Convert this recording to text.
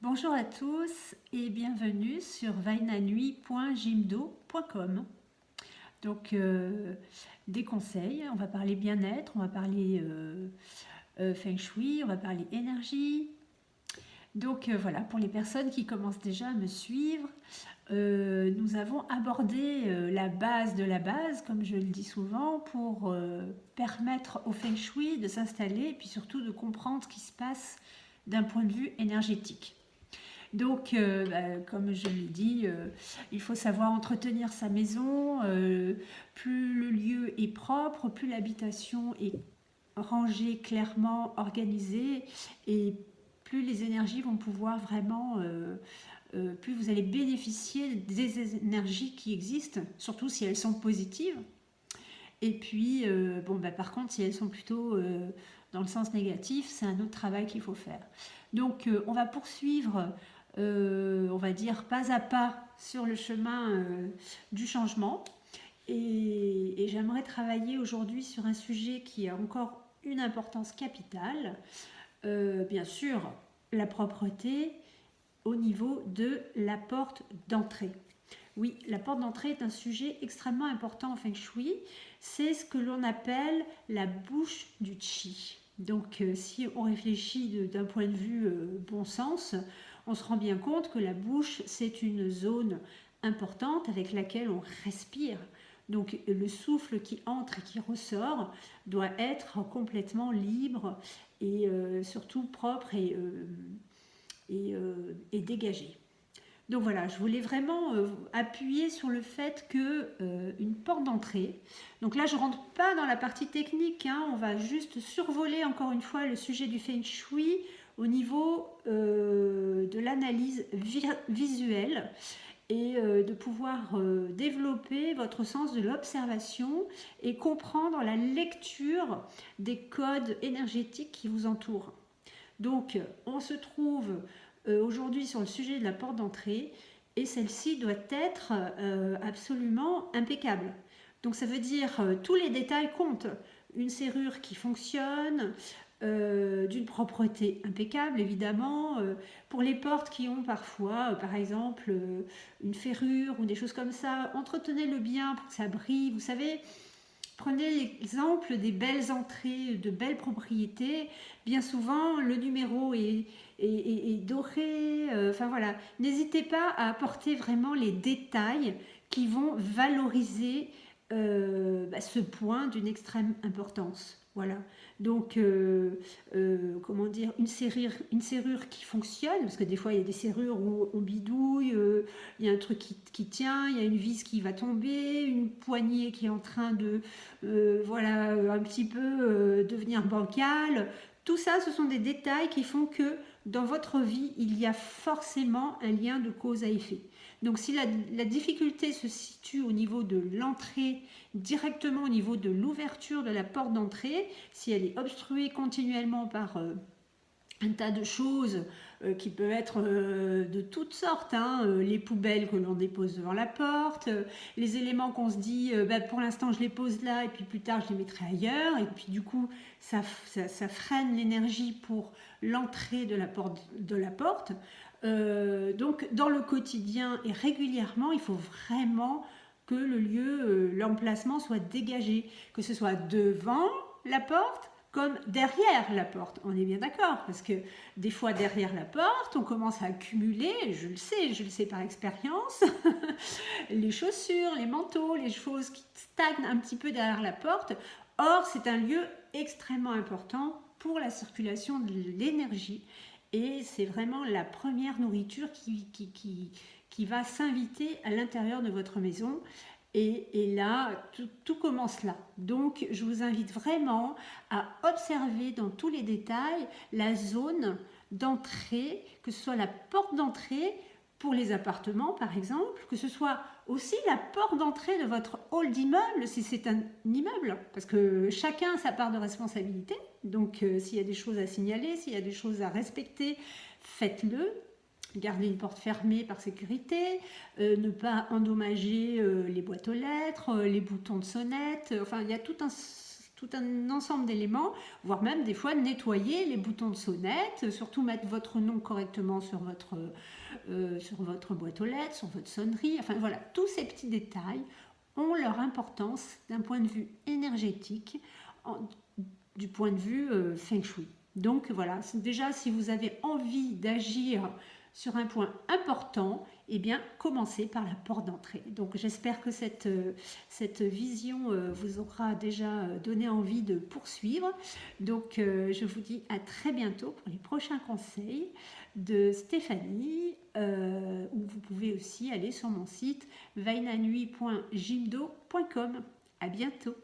Bonjour à tous et bienvenue sur vainanui.jimdo.com. Donc, des conseils, on va parler bien-être, on va parler feng shui, on va parler énergie. Donc, voilà, pour les personnes qui commencent déjà à me suivre, nous avons abordé la base de la base, comme je le dis souvent, pour permettre au feng shui de s'installer et puis surtout de comprendre ce qui se passe d'un point de vue énergétique. Donc, comme je l'ai dit, il faut savoir entretenir sa maison. Plus le lieu est propre, plus l'habitation est rangée, clairement organisée, et plus les énergies vont pouvoir vraiment, plus vous allez bénéficier des énergies qui existent, surtout si elles sont positives. Et puis, par contre, si elles sont plutôt dans le sens négatif, c'est un autre travail qu'il faut faire. Donc, on va poursuivre, on va dire, pas à pas sur le chemin du changement. Et j'aimerais travailler aujourd'hui sur un sujet qui a encore une importance capitale. Bien sûr, la propreté au niveau de la porte d'entrée. Oui, la porte d'entrée est un sujet extrêmement important en Feng Shui. C'est ce que l'on appelle la bouche du Qi. Donc, si on réfléchit d'un point de vue bon sens, on se rend bien compte que la bouche, c'est une zone importante avec laquelle on respire. Donc, le souffle qui entre et qui ressort doit être complètement libre et surtout propre et dégagé. Donc voilà, je voulais vraiment appuyer sur le fait que une porte d'entrée, donc là je ne rentre pas dans la partie technique, hein, on va juste survoler encore une fois le sujet du Feng Shui au niveau de l'analyse visuelle et de pouvoir développer votre sens de l'observation et comprendre la lecture des codes énergétiques qui vous entourent. Donc on se trouve aujourd'hui sur le sujet de la porte d'entrée et celle-ci doit être absolument impeccable. Donc ça veut dire tous les détails comptent. Une serrure qui fonctionne, d'une propreté impeccable évidemment. Pour les portes qui ont parfois, par exemple, une ferrure ou des choses comme ça, entretenez-le bien pour que ça brille. Vous savez, prenez l'exemple des belles entrées, de belles propriétés. Bien souvent, le numéro est doré. Enfin voilà, n'hésitez pas à apporter vraiment les détails qui vont valoriser ce point d'une extrême importance. Voilà. Donc, comment dire, une serrure qui fonctionne, parce que des fois il y a des serrures où on bidouille, il y a un truc qui tient, il y a une vis qui va tomber, une poignée qui est en train de, voilà, un petit peu devenir bancale. Tout ça, ce sont des détails qui font que dans votre vie, il y a forcément un lien de cause à effet. Donc si la difficulté se situe au niveau de l'entrée, directement au niveau de l'ouverture de la porte d'entrée, si elle est obstruée continuellement par un tas de choses qui peuvent être de toutes sortes, hein, les poubelles que l'on dépose devant la porte, les éléments qu'on se dit pour l'instant je les pose là et puis plus tard je les mettrai ailleurs, et puis du coup ça freine l'énergie pour l'entrée de la porte. Donc dans le quotidien et régulièrement, il faut vraiment que le lieu, l'emplacement soit dégagé, que ce soit devant la porte comme derrière la porte. On est bien d'accord, parce que des fois derrière la porte, on commence à accumuler, je le sais par expérience, les chaussures, les manteaux, les choses qui stagnent un petit peu derrière la porte. Or, c'est un lieu extrêmement important pour la circulation de l'énergie et c'est vraiment la première nourriture qui va s'inviter à l'intérieur de votre maison. Et là, tout commence là. Donc, je vous invite vraiment à observer dans tous les détails la zone d'entrée, que ce soit la porte d'entrée pour les appartements, par exemple, que ce soit aussi la porte d'entrée de votre hall d'immeuble, si c'est un immeuble, parce que chacun a sa part de responsabilité. Donc, s'il y a des choses à signaler, s'il y a des choses à respecter, faites-le. Garder une porte fermée par sécurité, ne pas endommager les boîtes aux lettres, les boutons de sonnette, enfin il y a tout un tout un ensemble d'éléments, voire même des fois nettoyer les boutons de sonnette, surtout mettre votre nom correctement sur votre boîte aux lettres, sur votre sonnerie. Enfin voilà, tous ces petits détails ont leur importance d'un point de vue énergétique, du point de vue Feng Shui. Donc voilà, déjà si vous avez envie d'agir sur un point important, eh bien commencez par la porte d'entrée. Donc j'espère que cette vision vous aura déjà donné envie de poursuivre. Donc je vous dis à très bientôt pour les prochains conseils de Stéphanie, où vous pouvez aussi aller sur mon site vainanui.jimdo.com. À bientôt.